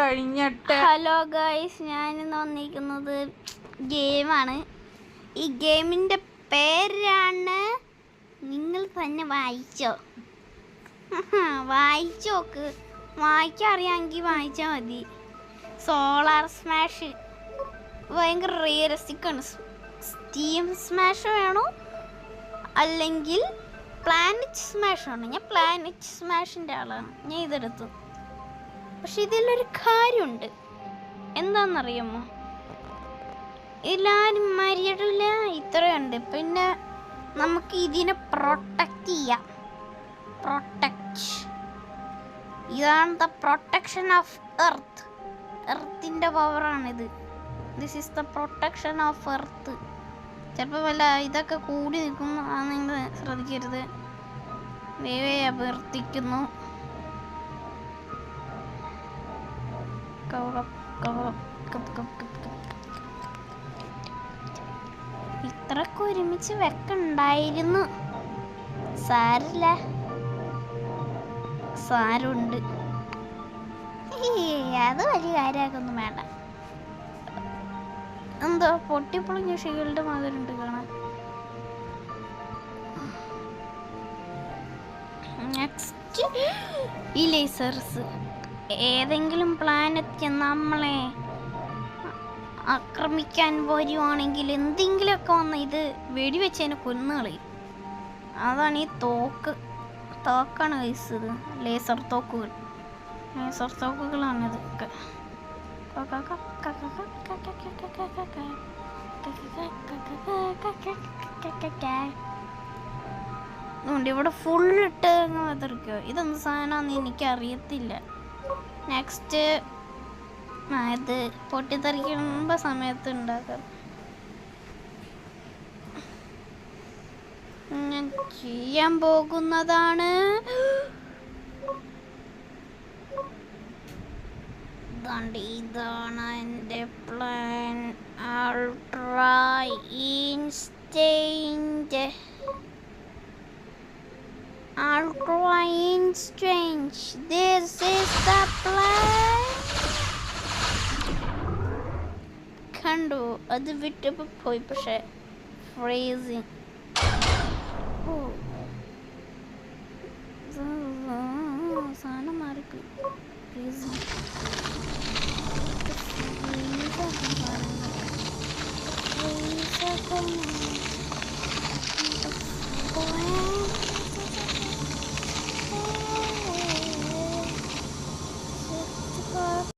കഴിഞ്ഞിട്ട്. Hello guys, ഞാനിന്ന് വന്നിരിക്കുന്നത് ഗെയിമാണ്. ഈ ഗെയിമിൻ്റെ പേരാണ്, നിങ്ങൾ തന്നെ വായിച്ചോ വായിച്ചോക്ക്. വായിക്കാൻ അറിയാമെങ്കിൽ വായിച്ചാൽ മതി. സോളാർ സ്മാഷ് ഭയങ്കര റിയലിസ്റ്റിക് ആണ്. സ്റ്റീം സ്മാഷ് വേണോ അല്ലെങ്കിൽ പ്ലാനറ്റ് സ്മാഷ് ആണ്? ഞാൻ പ്ലാനറ്റ് സ്മാഷിൻ്റെ ആളാണ്, ഞാൻ ഇതെടുത്തു. പക്ഷെ ഇതിലൊരു കാര്യമുണ്ട്, എന്താണെന്നറിയാമോ? എല്ലാവരും മരിയിടില്ല, ഇത്രയുണ്ട്. പിന്നെ നമുക്ക് ഇതിനെ പ്രൊട്ടക്റ്റ് ചെയ്യാം. ഇതാണ് ദ പ്രൊട്ടക്ഷൻ ഓഫ് എർത്ത്. എർത്തിൻ്റെ പവറാണിത്. This is the protection of earth. ചിലപ്പോൾ വല്ല ഇതൊക്കെ കൂടി നിൽക്കുന്നു, അത് നിങ്ങൾ ശ്രദ്ധിക്കരുത്. വേവേ അഭ്യർത്ഥിക്കുന്നു. ഇത്രക്ക് ഒരുമിച്ച് വെക്കണ്ടായിരുന്നു. സാരില്ല, സാരുണ്ട്. അത് വലിയ കാര്യമാക്കൊന്നും വേണ്ട. എന്തോ പൊട്ടിപ്പൊളിഞ്ഞ ഷീൽഡ് മാതിരിണ്ട് കാണാൻ. നെക്സ്റ്റ് ഈ ലേസേഴ്സ് ഏതെങ്കിലും പ്ലാനറ്റ് നമ്മളെ ആക്രമിക്കാൻ വരുവാണെങ്കിൽ എന്തെങ്കിലുമൊക്കെ വന്ന് ഇത് വെടിവെച്ചതിനെ കൊന്നുകളയും. അതാണ് ഈ തോക്കാണ് കഴിച്ചത്. ലേസർ തോക്കുകളാണ് ഇതൊക്കെ. അതുകൊണ്ട് ഇവിടെ ഫുള്ളിട്ട് വെതറിക്കോ. ഇതെന്ത് സാധനമാണെന്ന് എനിക്കറിയത്തില്ല. നെക്സ്റ്റ് ഇത് പൊട്ടിത്തെറിക്കുമ്പോ സമയത്ത് ഉണ്ടാക്കാം. ഞാൻ ചെയ്യാൻ പോകുന്നതാണ് ഇതാണ് എൻ്റെ plan. Ultra instant. This is the plan. കണ്ടു, അത് വിട്ടപ്പോൾ പോയി. പക്ഷെ ഫ്രീസിങ്. സാധനം മാറിപ്പോയി. ഫ്രീസിങ്.